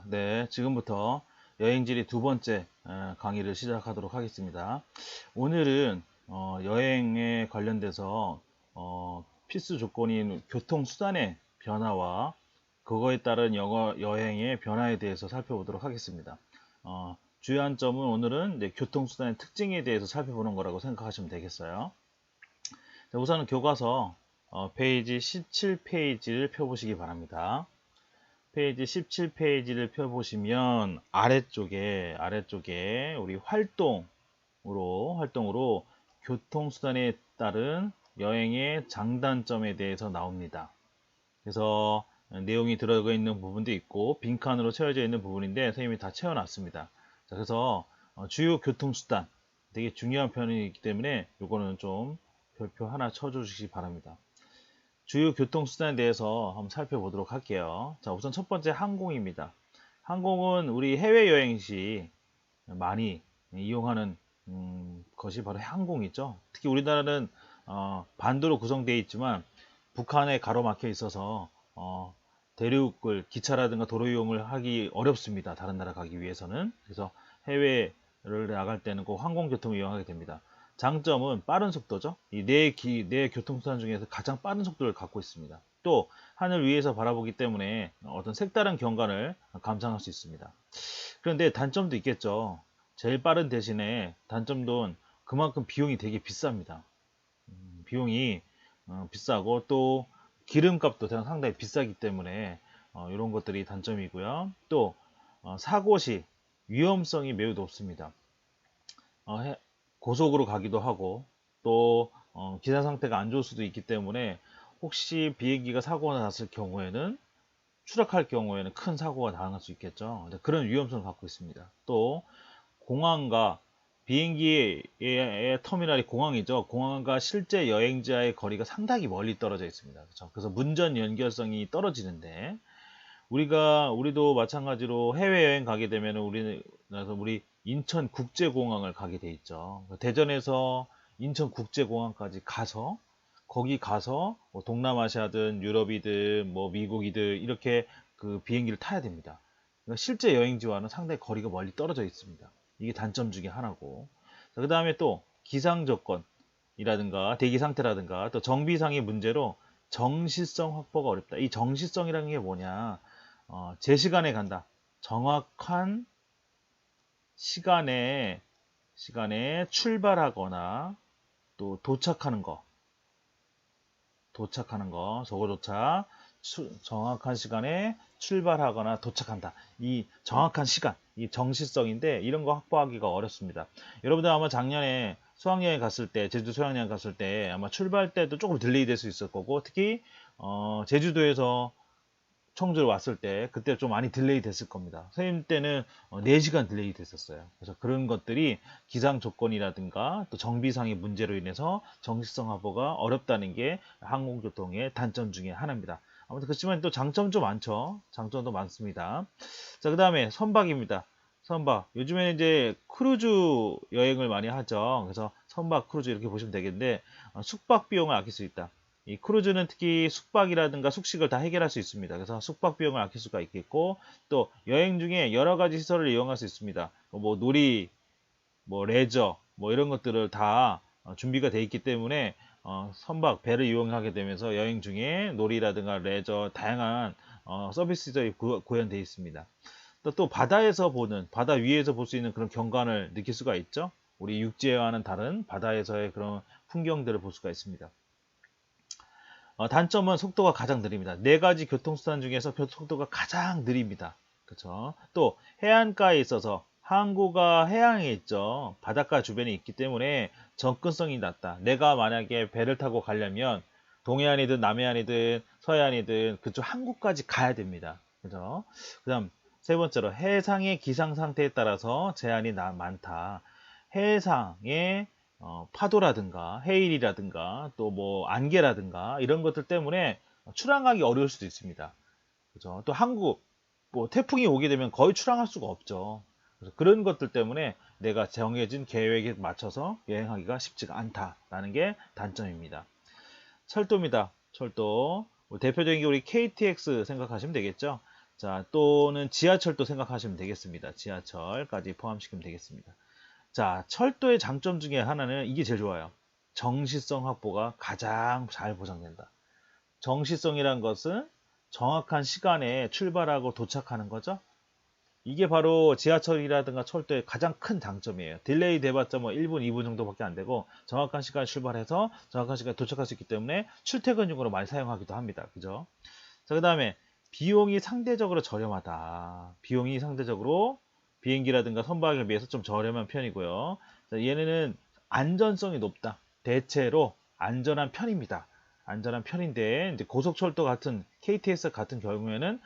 네. 지금부터 여행지리 두 번째 강의를 시작하도록 하겠습니다. 오늘은 여행에 관련돼서 필수 조건인 교통수단의 변화와 그거에 따른 여행의 변화에 대해서 살펴보도록 하겠습니다. 주요한 점은 오늘은 이제 교통수단의 특징에 대해서 살펴보는 거라고 생각하시면 되겠어요. 자, 우선은 교과서 페이지 17페이지를 펴보시기 바랍니다. 페이지 17페이지를 펴보시면 아래쪽에 우리 활동으로 교통수단에 따른 여행의 장단점에 대해서 나옵니다. 그래서 내용이 들어가 있는 부분도 있고 빈칸으로 채워져 있는 부분인데 선생님이 다 채워놨습니다. 자, 그래서 주요 교통수단 되게 중요한 편이기 때문에 이거는 좀 별표 하나 쳐주시기 바랍니다. 주요 교통수단에 대해서 한번 살펴보도록 할게요. 자, 우선 첫 번째 항공입니다. 항공은 우리 해외여행 시 많이 이용하는 것이 바로 항공이죠. 특히 우리나라는 반도로 구성되어 있지만 북한에 가로막혀 있어서 대륙을 기차라든가 도로 이용을 하기 어렵습니다. 다른 나라 가기 위해서는. 그래서 해외를 나갈 때는 꼭 항공교통을 이용하게 됩니다. 장점은 빠른 속도죠. 이 네 교통수단 중에서 가장 빠른 속도를 갖고 있습니다. 또 하늘 위에서 바라보기 때문에 어떤 색다른 경관을 감상할 수 있습니다. 그런데 단점도 있겠죠. 제일 빠른 대신에 단점도 그만큼 비용이 되게 비쌉니다. 비용이 비싸고 또 기름값도 상당히 비싸기 때문에 이런 것들이 단점이고요. 또 사고 시 위험성이 매우 높습니다. 고속으로 가기도 하고 또 기사 상태가 안 좋을 수도 있기 때문에 혹시 비행기가 사고가 났을 경우에는 추락할 경우에는 큰 사고가 당할 수 있겠죠. 그런 위험성을 갖고 있습니다. 또 공항과 비행기의 터미널이 공항이죠. 공항과 실제 여행자의 거리가 상당히 멀리 떨어져 있습니다. 그렇죠? 그래서 문전 연결성이 떨어지는데 우리도 마찬가지로 해외여행 가게 되면 우리 인천국제공항을 가게 돼 있죠. 대전에서 인천국제공항까지 가서 거기 가서 뭐 동남아시아든 유럽이든 뭐 미국이든 이렇게 그 비행기를 타야 됩니다. 그러니까 실제 여행지와는 상당히 거리가 멀리 떨어져 있습니다. 이게 단점 중에 하나고. 그 다음에 또 기상 조건이라든가 대기 상태라든가 또 정비상의 문제로 정시성 확보가 어렵다. 이 정시성이라는 게 뭐냐? 제 시간에 간다. 정확한 시간에 출발하거나 또 도착하는 거, 저거조차 정확한 시간에 출발하거나 도착한다. 이 정확한 시간, 이 정시성인데 이런 거 확보하기가 어렵습니다. 여러분들 아마 작년에 수학여행 갔을 때, 제주 수학여행 갔을 때 아마 출발 때도 조금 딜레이 될 수 있을 거고 특히 제주도에서 청주를 왔을 때 그때 좀 많이 딜레이 됐을 겁니다. 선생님 때는 4시간 딜레이 됐었어요. 그래서 그런 것들이 기상 조건이라든가 또 정비상의 문제로 인해서 정시성 확보가 어렵다는 게 항공교통의 단점 중에 하나입니다. 아무튼 그렇지만 또 장점도 많죠. 장점도 많습니다. 자, 그 다음에 선박입니다. 선박. 요즘에는 이제 크루즈 여행을 많이 하죠. 그래서 선박 크루즈 이렇게 보시면 되겠는데 숙박 비용을 아낄 수 있다. 이 크루즈는 특히 숙박이라든가 숙식을 다 해결할 수 있습니다. 그래서 숙박 비용을 아낄 수가 있겠고 또 여행 중에 여러 가지 시설을 이용할 수 있습니다. 뭐 놀이, 뭐 레저, 뭐 이런 것들을 다 준비가 돼 있기 때문에 선박 배를 이용하게 되면서 여행 중에 놀이라든가 레저 다양한 서비스들이 구현되어 있습니다. 또 바다 위에서 볼 수 있는 그런 경관을 느낄 수가 있죠. 우리 육지와는 다른 바다에서의 그런 풍경들을 볼 수가 있습니다. 단점은 속도가 가장 느립니다. 네 가지 교통수단 중에서 속도가 가장 느립니다. 그렇죠? 또 해안가에 있어서 항구가 해양에 있죠. 바닷가 주변에 있기 때문에 접근성이 낮다. 내가 만약에 배를 타고 가려면 동해안이든 남해안이든 서해안이든 그쪽 항구까지 가야 됩니다. 그죠? 그다음 세 번째로 해상의 기상 상태에 따라서 제한이 많다. 해상의 파도라든가 해일이라든가 또 뭐 안개라든가 이런 것들 때문에 출항하기 어려울 수도 있습니다. 그죠? 또 한국 뭐 태풍이 오게 되면 거의 출항할 수가 없죠. 그래서 그런 것들 때문에 내가 정해진 계획에 맞춰서 여행하기가 쉽지가 않다라는 게 단점입니다. 철도입니다. 철도. 뭐 대표적인 게 우리 KTX 생각하시면 되겠죠. 자, 또는 지하철도 생각하시면 되겠습니다. 지하철까지 포함시키면 되겠습니다. 자, 철도의 장점 중에 하나는 이게 제일 좋아요. 정시성 확보가 가장 잘 보장된다. 정시성이란 것은 정확한 시간에 출발하고 도착하는 거죠. 이게 바로 지하철이라든가 철도의 가장 큰 장점이에요. 딜레이 돼봤자 뭐 1분, 2분 정도밖에 안 되고 정확한 시간에 출발해서 정확한 시간에 도착할 수 있기 때문에 출퇴근용으로 많이 사용하기도 합니다. 그죠? 자, 그 다음에 비용이 상대적으로 저렴하다. 비용이 상대적으로 비행기라든가 선박에 비해서 좀 저렴한 편이고요. 자, 얘네는 안전성이 높다. 대체로 안전한 편입니다. 안전한 편인데 이제 고속철도 같은 KTX 같은 경우에는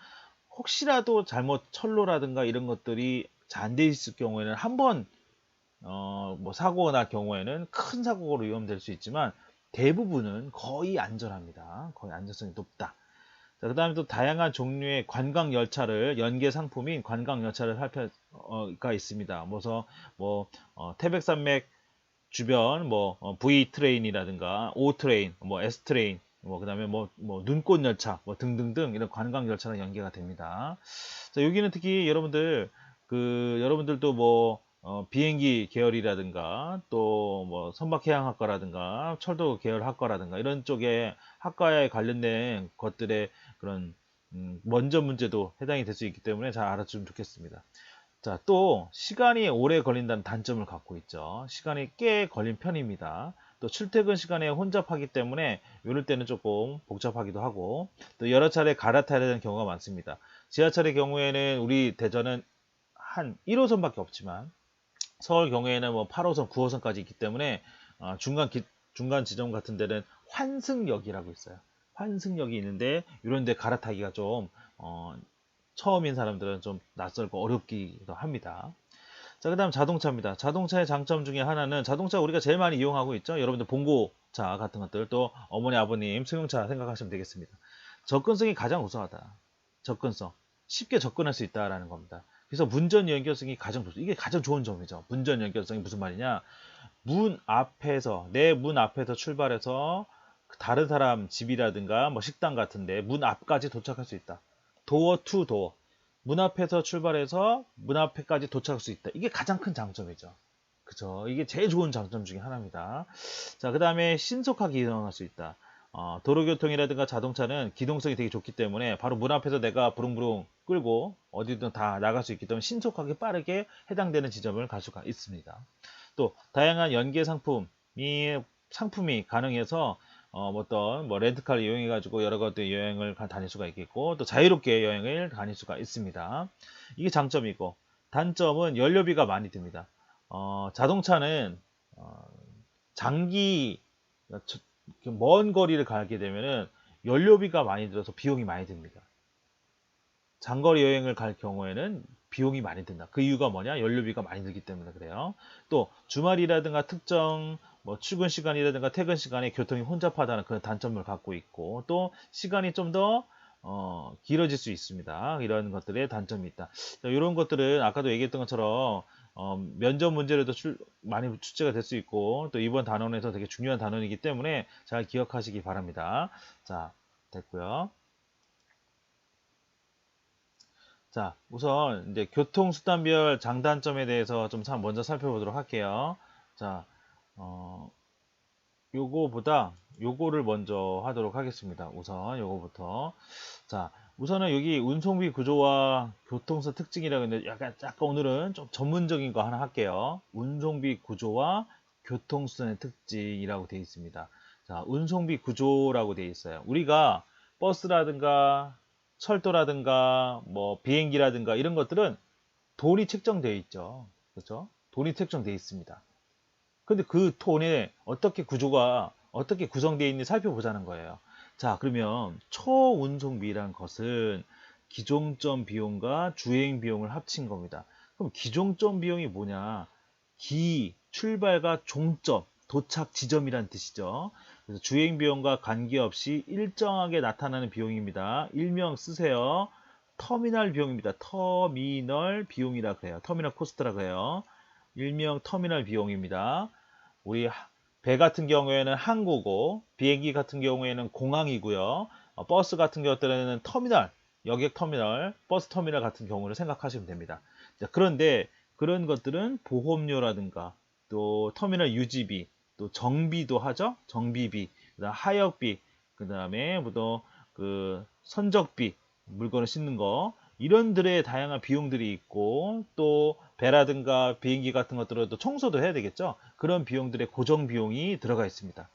혹시라도 잘못 철로라든가 이런 것들이 잘 안 돼 있을 경우에는 한번 뭐 사고가 날 경우에는 큰 사고로 위험될 수 있지만 대부분은 거의 안전합니다. 거의 안전성이 높다. 자, 그 다음에 또 다양한 종류의 관광 열차를 연계 상품인 관광 열차를 살펴가 있습니다. 태백산맥 주변 V 트레인이라든가 O 트레인, S 트레인, 그다음에 눈꽃 열차 등등등 이런 관광 열차랑 연계가 됩니다. 자, 여기는 특히 여러분들도 비행기 계열이라든가 또 선박해양학과라든가 철도 계열 학과라든가 이런 쪽에 학과에 관련된 것들의 그런 원전 문제도 해당이 될 수 있기 때문에 잘 알아주면 좋겠습니다. 자, 또 시간이 오래 걸린다는 단점을 갖고 있죠. 시간이 꽤 걸린 편입니다. 또 출퇴근 시간에 혼잡하기 때문에 이럴 때는 조금 복잡하기도 하고 또 여러 차례 갈아타야 되는 경우가 많습니다. 지하철의 경우에는 우리 대전은 한 1호선밖에 없지만 서울 경우에는 8호선, 9호선까지 있기 때문에 중간 지점 같은 데는 환승역이라고 있어요. 환승역이 있는데 이런 데 갈아타기가 좀 처음인 사람들은 좀 낯설고 어렵기도 합니다. 자, 그 다음 자동차입니다. 자동차의 장점 중에 하나는 자동차 우리가 제일 많이 이용하고 있죠. 여러분들 봉고차 같은 것들 또 어머니 아버님 승용차 생각하시면 되겠습니다. 접근성이 가장 우수하다. 접근성. 쉽게 접근할 수 있다라는 겁니다. 그래서 문전 연결성이 가장 좋습니다. 이게 가장 좋은 점이죠. 문전 연결성이 무슨 말이냐. 내 문 앞에서 출발해서 다른 사람 집이라든가 식당 같은데 문 앞까지 도착할 수 있다. 도어 투 도어. 문 앞에서 출발해서 문 앞에까지 도착할 수 있다. 이게 가장 큰 장점이죠. 그죠? 이게 제일 좋은 장점 중에 하나입니다. 자, 그 다음에 신속하게 이동할 수 있다. 도로교통이라든가 자동차는 기동성이 되게 좋기 때문에 바로 문 앞에서 내가 부릉부릉 끌고 어디든 다 나갈 수 있기 때문에 신속하게 빠르게 해당되는 지점을 갈 수가 있습니다. 또 다양한 연계 상품이 가능해서 렌트카를 이용해 가지고 여러 가지 여행을 다닐 수가 있겠고 또 자유롭게 여행을 다닐 수가 있습니다. 이게 장점이고 단점은 연료비가 많이 듭니다. 자동차는 먼 거리를 가게 되면은 연료비가 많이 들어서 비용이 많이 듭니다. 장거리 여행을 갈 경우에는 비용이 많이 든다. 그 이유가 뭐냐? 연료비가 많이 들기 때문에 그래요. 또 주말이라든가 특정 출근 시간이라든가 퇴근 시간에 교통이 혼잡하다는 그런 단점을 갖고 있고 또 시간이 좀 더 길어질 수 있습니다. 이런 것들의 단점이 있다. 자, 이런 것들은 아까도 얘기했던 것처럼 면접 문제로도 많이 출제가 될 수 있고 또 이번 단원에서 되게 중요한 단원이기 때문에 잘 기억하시기 바랍니다. 자, 됐고요. 자, 우선 이제 교통수단별 장단점에 대해서 좀 먼저 살펴보도록 할게요. 자, 요거를 먼저 하도록 하겠습니다. 우선 요거부터. 자, 우선은 여기 운송비 구조와 교통수 특징이라고 했는데 약간 오늘은 좀 전문적인 거 하나 할게요. 운송비 구조와 교통수단의 특징이라고 되어 있습니다. 자, 운송비 구조라고 되어 있어요. 우리가 버스라든가 철도라든가 비행기라든가 이런 것들은 돈이 책정되어 있죠. 그렇죠? 돈이 책정되어 있습니다. 근데 그 돈에 어떻게 구성되어 있는지 살펴보자는 거예요. 자, 그러면 초운송비란 것은 기종점 비용과 주행 비용을 합친 겁니다. 그럼 기종점 비용이 뭐냐? 출발과 종점, 도착 지점이란 뜻이죠. 그래서 주행 비용과 관계없이 일정하게 나타나는 비용입니다. 일명 쓰세요. 터미널 비용입니다. 터미널 비용이라 그래요. 터미널 코스트라 그래요. 일명 터미널 비용입니다. 우리 배 같은 경우에는 항구고 비행기 같은 경우에는 공항이고요. 버스 같은 경우에는 터미널, 여객 터미널, 버스 터미널 같은 경우를 생각하시면 됩니다. 자, 그런데 그런 것들은 보험료라든가 또 터미널 유지비, 또 정비도 하죠. 정비비, 그다음 하역비, 그다음에 그 선적비, 물건을 싣는 거 이런들의 다양한 비용들이 있고 또 배라든가 비행기 같은 것들은 또 청소도 해야 되겠죠. 그런 비용들의 고정 비용이 들어가 있습니다.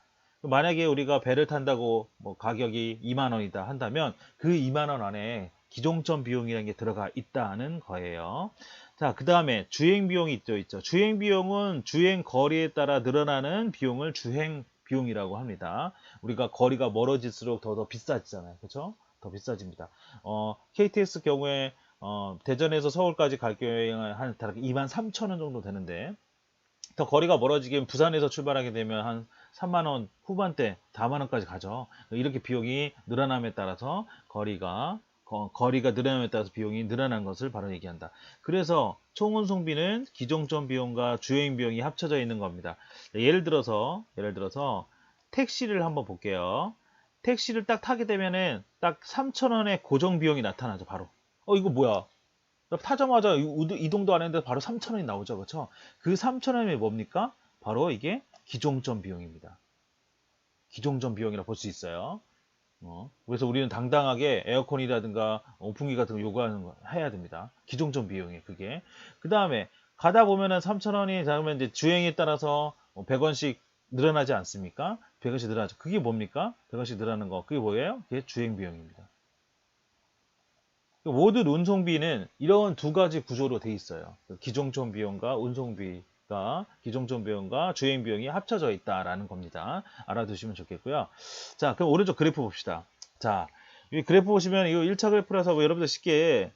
만약에 우리가 배를 탄다고 뭐 가격이 2만 원이다 한다면 그 2만 원 안에 기종점 비용이라는 게 들어가 있다는 거예요. 자, 그 다음에 주행 비용이 있죠. 주행 비용은 주행 거리에 따라 늘어나는 비용을 주행 비용이라고 합니다. 우리가 거리가 멀어질수록 더 비싸지잖아요. 그렇죠? 더 비싸집니다. KTX 경우에 대전에서 서울까지 갈 경우에 한 2만 3천 원 정도 되는데 더 거리가 멀어지면 부산에서 출발하게 되면 한 3만 원 후반대, 4만 원까지 가죠. 이렇게 비용이 늘어남에 따라서 거리가 늘어남에 따라서 비용이 늘어난 것을 바로 얘기한다. 그래서 총운송비는 기종점 비용과 주행 비용이 합쳐져 있는 겁니다. 예를 들어서 택시를 한번 볼게요. 택시를 딱 타게 되면은 딱 3,000원의 고정 비용이 나타나죠, 바로. 이거 뭐야? 타자마자 이동도 안 했는데 바로 3,000원이 나오죠. 그렇죠? 그 3,000원이 뭡니까? 바로 이게 기종점 비용입니다. 기종점 비용이라 볼 수 있어요. 그래서 우리는 당당하게 에어컨이라든가 온풍기 같은 거 요구하는 거 해야 됩니다. 기종점 비용이 그게. 그 다음에 가다 보면은 3,000원이 작으면 이제 주행에 따라서 100원씩 늘어나지 않습니까? 100원씩 늘어나죠. 그게 뭡니까? 100원씩 늘어나는 거. 그게 뭐예요? 그게 주행 비용입니다. 모든 운송비는 이런 두 가지 구조로 돼 있어요. 기종점 비용과 기종점 비용과 주행 비용이 합쳐져 있다라는 겁니다. 알아두시면 좋겠고요. 자, 그럼 오른쪽 그래프 봅시다. 자, 이 그래프 보시면 이거 1차 그래프라서 뭐 여러분들 쉽게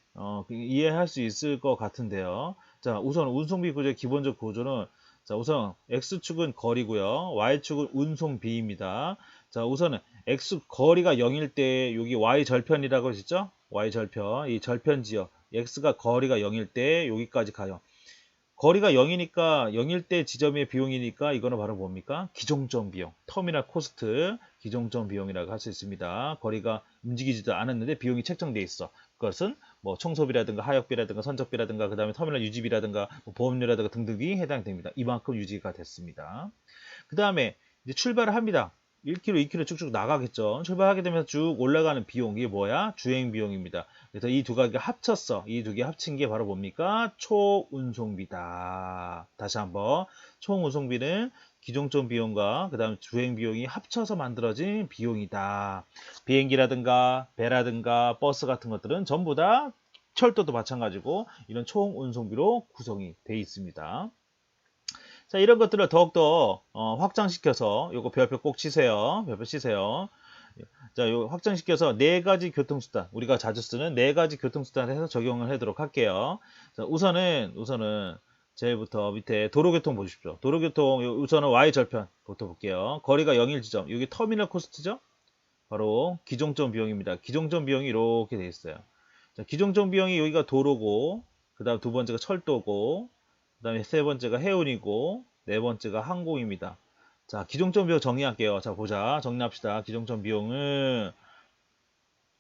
이해할 수 있을 것 같은데요. 자, 우선 운송비 구조의 기본적 구조는 자, 우선 X축은 거리고요. Y축은 운송비입니다. 자, 우선은 X 거리가 0일 때 여기 Y 절편이라고 하셨죠? Y 절편, 이 절편 지역 X가 거리가 0일 때 여기까지 가요. 거리가 0이니까 0일 때 지점의 비용이니까 이거는 바로 뭡니까? 기종점 비용, 터미널 코스트, 기종점 비용이라고 할 수 있습니다. 거리가 움직이지도 않았는데 비용이 책정돼 있어. 그것은 뭐 청소비라든가 하역비라든가 선적비라든가 그 다음에 터미널 유지비라든가 뭐 보험료라든가 등등이 해당됩니다. 이만큼 유지가 됐습니다. 그 다음에 이제 출발을 합니다. 1km, 2km 쭉쭉 나가겠죠. 출발하게 되면서 쭉 올라가는 비용, 이게 뭐야? 주행 비용입니다. 그래서 이 두 가지가 합쳤어. 이 두 개 합친 게 바로 뭡니까? 총운송비다. 다시 한번. 총운송비는 기종점 비용과 그 다음 주행 비용이 합쳐서 만들어진 비용이다. 비행기라든가 배라든가 버스 같은 것들은 전부 다 철도도 마찬가지고 이런 총운송비로 구성이 되어 있습니다. 자, 이런 것들을 더욱더 확장시켜서 요거 별표 꼭 치세요. 별표 치세요. 자, 요 확장시켜서 네 가지 교통수단, 우리가 자주 쓰는 네 가지 교통수단을 해서 적용을 하도록 할게요. 자, 우선은 제일부터 밑에 도로교통 보십시오. 도로교통 우선은 Y절편부터 볼게요. 거리가 0일 지점, 여기 터미널 코스트죠? 바로 기종점 비용입니다. 기종점 비용이 이렇게 되어 있어요. 자, 기종점 비용이 여기가 도로고, 그 다음 두 번째가 철도고, 그 다음에 세 번째가 해운이고, 네 번째가 항공입니다. 자, 기종점 비용 정리할게요. 자, 보자. 정리합시다. 기종점 비용은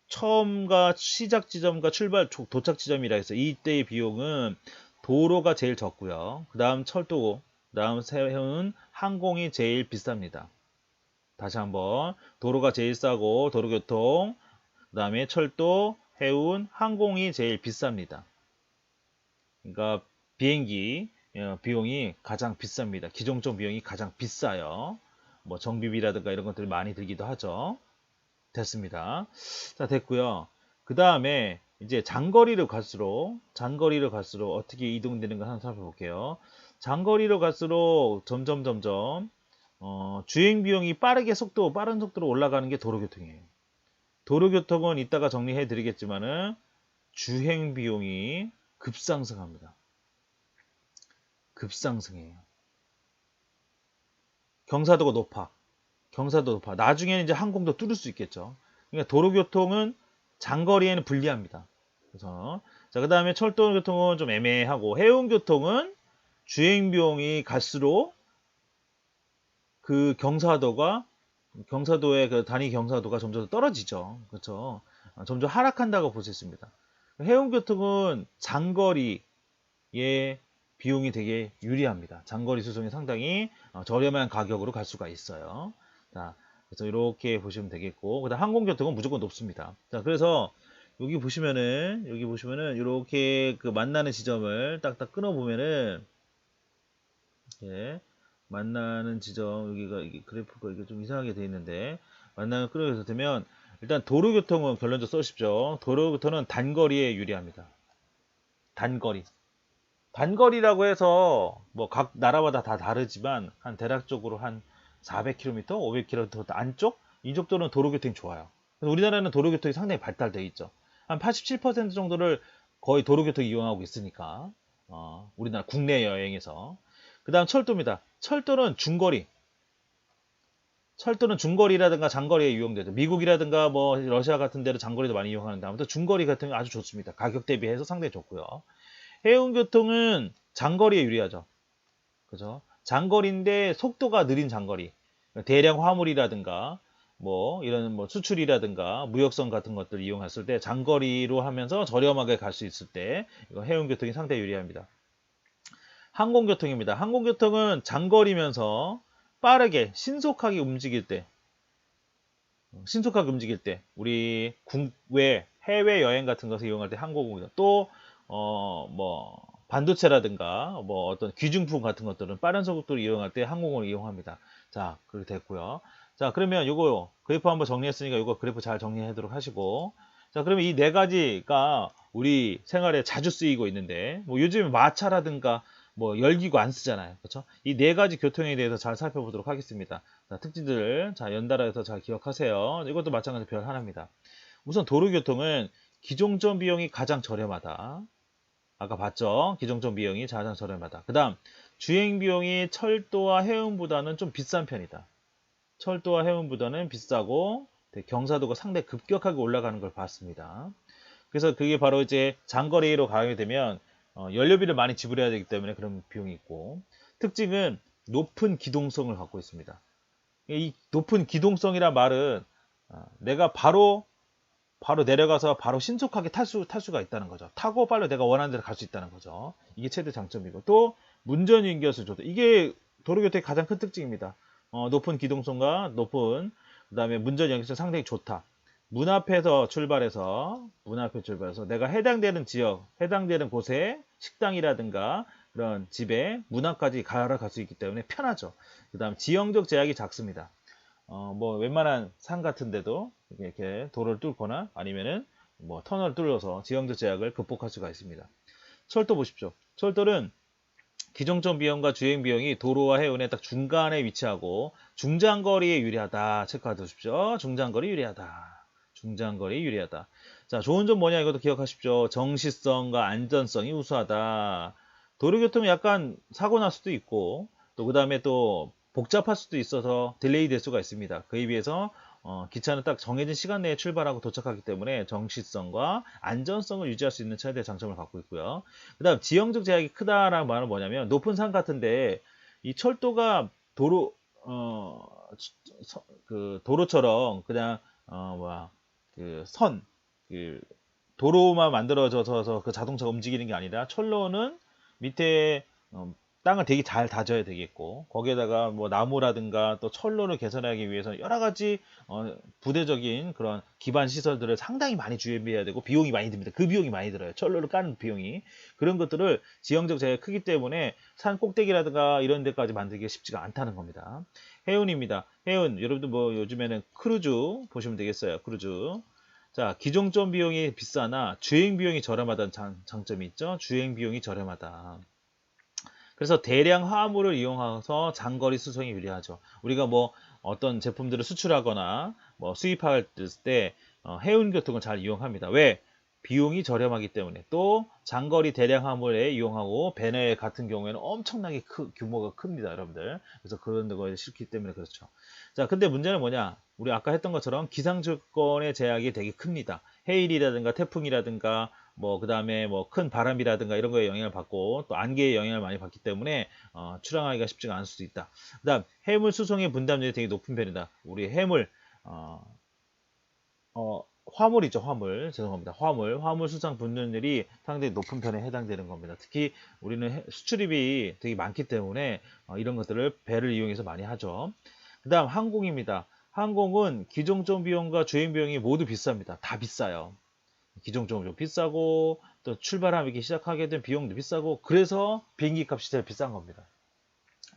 처음과 시작 지점과 출발 도착 지점이라 해서 이때의 비용은 도로가 제일 적고요. 그 다음 철도고, 그 다음 해운, 항공이 제일 비쌉니다. 다시 한번 도로가 제일 싸고 도로교통, 그 다음에 철도, 해운, 항공이 제일 비쌉니다. 그러니까 비행기 비용이 가장 비쌉니다. 기종점 비용이 가장 비싸요. 뭐 정비비라든가 이런 것들이 많이 들기도 하죠. 됐습니다. 자, 됐고요. 그 다음에 이제 장거리로 갈수록 어떻게 이동되는 가 한번 살펴볼게요. 장거리로 갈수록 점점 주행 비용이 빠른 속도로 올라가는 게 도로교통이에요. 도로교통은 이따가 정리해 드리겠지만은 주행 비용이 급상승합니다. 급상승해요. 경사도가 높아. 나중에는 이제 항공도 뚫을 수 있겠죠. 그러니까 도로교통은 장거리에는 불리합니다. 그래서 자, 그다음에 철도교통은 좀 애매하고 해운교통은 주행 비용이 갈수록 그 경사도의 그 단위 경사도가 점점 떨어지죠. 그렇죠? 점점 하락한다고 볼 수 있습니다. 해운교통은 장거리의 비용이 되게 유리합니다. 장거리 수송이 상당히 저렴한 가격으로 갈 수가 있어요. 자, 그래서 이렇게 보시면 되겠고, 그다음 항공교통은 무조건 높습니다. 자, 그래서 여기 보시면은 이렇게 그 만나는 지점을 딱딱 끊어 보면은, 예, 만나는 지점 여기가 이게 그래프가 이게 좀 이상하게 돼 있는데, 만나는 끊어서 되면 일단 도로교통은 결론적으로 써십시오. 도로교통은 단거리에 유리합니다. 단거리. 단거리라고 해서 뭐 각 나라마다 다 다르지만 한 대략적으로 한 400km, 500km 안쪽 이 정도는 도로교통이 좋아요. 그래서 우리나라는 도로교통이 상당히 발달되어 있죠. 한 87% 정도를 거의 도로교통 이용하고 있으니까 우리나라 국내 여행에서 그 다음 철도입니다. 철도는 중거리라든가 장거리에 이용되죠. 미국이라든가 뭐 러시아 같은 데는 장거리도 많이 이용하는데 아무튼 중거리 같은 게 아주 좋습니다. 가격 대비해서 상당히 좋고요. 해운교통은 장거리에 유리하죠. 그죠? 장거리인데 속도가 느린 장거리. 대량 화물이라든가 뭐 이런 뭐 수출이라든가 무역선 같은 것들 이용했을 때 장거리로 하면서 저렴하게 갈 수 있을 때 이거 해운교통이 상당히 유리합니다. 항공교통입니다. 항공교통은 장거리면서 빠르게 신속하게 움직일 때 우리 국외 해외 여행 같은 것을 이용할 때 항공공유 또 뭐 반도체라든가 뭐 어떤 귀중품 같은 것들은 빠른 속도를 이용할 때 항공을 이용합니다. 자, 그렇게 됐고요. 자, 그러면 요거 그래프 한번 정리했으니까 요거 그래프 잘 정리하도록 하시고, 자, 그러면 이 네 가지가 우리 생활에 자주 쓰이고 있는데 뭐 요즘에 마차라든가 뭐 열기구 안 쓰잖아요. 그렇죠? 이 네 가지 교통에 대해서 잘 살펴보도록 하겠습니다. 자, 특징들 자 연달아서 잘 기억하세요. 이것도 마찬가지로 별 하나입니다. 우선 도로교통은 기종전 비용이 가장 저렴하다. 아까 봤죠? 기종전 비용이 가장 저렴하다. 그 다음 주행 비용이 철도와 해운보다는 좀 비싼 편이다. 철도와 해운보다는 비싸고 경사도가 상당히 급격하게 올라가는 걸 봤습니다. 그래서 그게 바로 이제 장거리로 가게 되면 연료비를 많이 지불해야 되기 때문에 그런 비용이 있고, 특징은 높은 기동성을 갖고 있습니다. 이 높은 기동성이란 말은 내가 바로 내려가서 바로 신속하게 탈 수가 있다는 거죠. 타고 빨리 내가 원하는 데로 갈 수 있다는 거죠. 이게 최대 장점이고, 또 문전 연결수 좋다. 이게 도로교통의 가장 큰 특징입니다. 높은 기동성과 그다음에 문전 연결수 상당히 좋다. 문 앞에서 출발해서 내가 해당되는 지역, 해당되는 곳에 식당이라든가 그런 집에 문 앞까지 갈아갈 수 있기 때문에 편하죠. 그다음 지형적 제약이 작습니다. 뭐 웬만한 산 같은 데도 이렇게 도로를 뚫거나 아니면은 뭐 터널을 뚫어서 지형적 제약을 극복할 수가 있습니다. 철도 보십시오. 철도는 기종점 비용과 주행 비용이 도로와 해운의 딱 중간에 위치하고 중장거리에 유리하다. 체크해 두십시오. 중장거리 유리하다. 중장거리 유리하다. 자, 좋은 점 뭐냐 이것도 기억하십시오. 정시성과 안전성이 우수하다. 도로교통은 약간 사고 날 수도 있고 또 그 다음에 또 복잡할 수도 있어서 딜레이 될 수가 있습니다. 그에 비해서 기차는 딱 정해진 시간 내에 출발하고 도착하기 때문에 정시성과 안전성을 유지할 수 있는 최대 장점을 갖고 있고요. 그 다음 지형적 제약이 크다라는 말은 뭐냐면 높은 산 같은데 이 철도가 그 도로처럼 그냥 그 도로만 만들어져서 그 자동차가 움직이는 게 아니라 철로는 밑에 땅을 되게 잘 다져야 되겠고 거기에다가 뭐 나무라든가 또 철로를 개선하기 위해서 여러 가지 부대적인 그런 기반 시설들을 상당히 많이 준비해야 되고 비용이 많이 듭니다. 그 비용이 많이 들어요. 철로를 까는 비용이. 그런 것들을 지형적 제약이 크기 때문에 산 꼭대기라든가 이런 데까지 만들기가 쉽지가 않다는 겁니다. 해운입니다. 해운 여러분들 뭐 요즘에는 크루즈 보시면 되겠어요. 크루즈. 자, 기종점 비용이 비싸나 주행 비용이 저렴하다는 장점이 있죠. 주행 비용이 저렴하다. 그래서 대량 화물을 이용해서 장거리 수송이 유리하죠. 우리가 뭐 어떤 제품들을 수출하거나 뭐 수입할 때 해운교통을 잘 이용합니다. 왜? 비용이 저렴하기 때문에. 또 장거리 대량 화물에 이용하고 배내 같은 경우에는 엄청나게 규모가 큽니다, 여러분들. 그래서 그런 거에 싫기 때문에 그렇죠. 자, 근데 문제는 뭐냐? 우리 아까 했던 것처럼 기상 조건의 제약이 되게 큽니다. 해일이라든가 태풍이라든가 뭐 그다음에 뭐 큰 바람이라든가 이런 거에 영향을 받고 또 안개에 영향을 많이 받기 때문에 출항하기가 쉽지가 않을 수도 있다. 그다음 해물 수송의 분담률이 되게 높은 편이다. 우리 해물 화물이죠, 화물. 죄송합니다. 화물 수상 분율이 상당히 높은 편에 해당되는 겁니다. 특히 우리는 수출입이 되게 많기 때문에 이런 것들을 배를 이용해서 많이 하죠. 그 다음 항공입니다. 항공은 기종점 비용과 주행 비용이 모두 비쌉니다. 다 비싸요. 기종점은 좀 비싸고 또 출발하기 시작하게 된 비용도 비싸고 그래서 비행기 값이 제일 비싼 겁니다.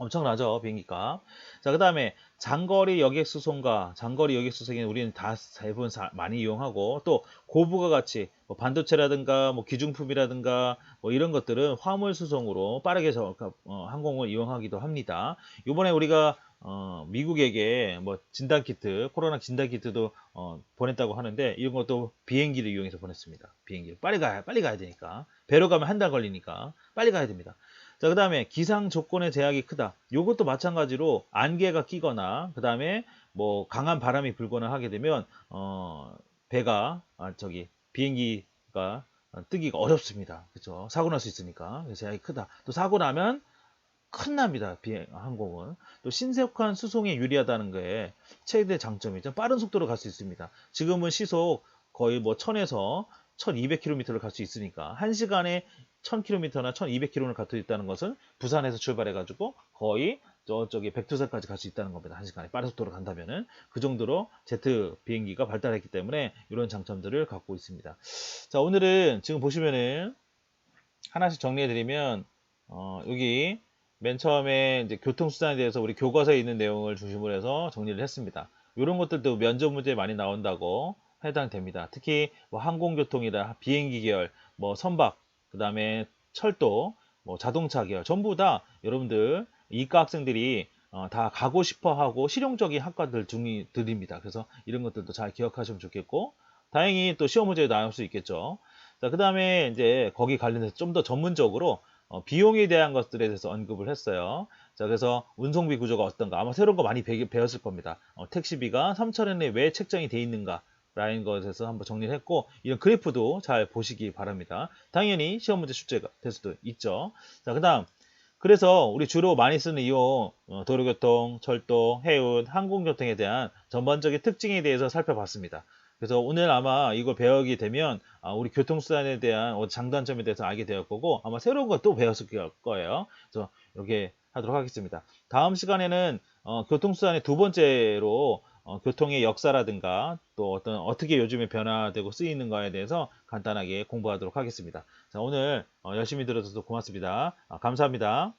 엄청나죠, 비행기가. 자, 그 다음에 장거리 여객수송과 장거리 여객수송에는 우리는 다 대부분 많이 이용하고 또 고부가 가치, 뭐 반도체라든가 뭐 기중품이라든가 뭐 이런 것들은 화물 수송으로 빠르게 항공을 이용하기도 합니다. 이번에 우리가 미국에게 뭐 진단키트, 코로나 진단키트도 보냈다고 하는데 이런 것도 비행기를 이용해서 보냈습니다. 비행기를 빨리 가야 되니까 배로 가면 한 달 걸리니까 빨리 가야 됩니다. 자, 그 다음에 기상 조건의 제약이 크다. 이것도 마찬가지로 안개가 끼거나 그 다음에 뭐 강한 바람이 불거나 하게 되면 배가 비행기가 뜨기가 어렵습니다. 그렇죠? 사고 날 수 있으니까 제약이 크다. 또 사고 나면 큰납니다. 항공은. 또 신속한 수송에 유리하다는 게 최대 장점이죠. 빠른 속도로 갈 수 있습니다. 지금은 시속 거의 뭐 1000에서 1200km를 갈 수 있으니까 1시간에 1000km나 1200km를 갈 수 있다는 것은 부산에서 출발해가지고 거의 저쪽에 백두산까지 갈 수 있다는 겁니다. 1시간에 빠른 속도로 간다면은 그 정도로 제트 비행기가 발달했기 때문에 이런 장점들을 갖고 있습니다. 자, 오늘은 지금 보시면은 하나씩 정리해드리면 여기 맨 처음에 이제 교통수단에 대해서 우리 교과서에 있는 내용을 중심으로 해서 정리를 했습니다. 이런 것들도 면접 문제에 많이 나온다고 해당됩니다. 특히 뭐 항공교통이나 비행기 계열, 뭐 선박, 그 다음에 철도, 뭐 자동차 계열 전부 다 여러분들 이과 학생들이 다 가고 싶어 하고 실용적인 학과들입니다. 그래서 이런 것들도 잘 기억하시면 좋겠고 다행히 또 시험 문제에 나올 수 있겠죠. 자, 그 다음에 이제 거기 관련해서 좀 더 전문적으로 비용에 대한 것들에 대해서 언급을 했어요. 자, 그래서 운송비 구조가 어떤가 아마 새로운 거 많이 배웠을 겁니다. 택시비가 3,000원에 왜 책정이 돼 있는가 라는 것에 대해서 한번 정리를 했고 이런 그래프도 잘 보시기 바랍니다. 당연히 시험 문제 출제가 될 수도 있죠. 자, 그 다음 그래서 우리 주로 많이 쓰는 이용 도로교통, 철도, 해운, 항공교통에 대한 전반적인 특징에 대해서 살펴봤습니다. 그래서 오늘 아마 이걸 배우게 되면 우리 교통수단에 대한 장단점에 대해서 알게 될 거고 아마 새로운 것도 배웠을 거예요. 그래서 이렇게 하도록 하겠습니다. 다음 시간에는 교통수단의 두 번째로 교통의 역사라든가 또 어떻게 요즘에 변화되고 쓰이는가에 대해서 간단하게 공부하도록 하겠습니다. 자, 오늘 열심히 들어줘서 고맙습니다. 감사합니다.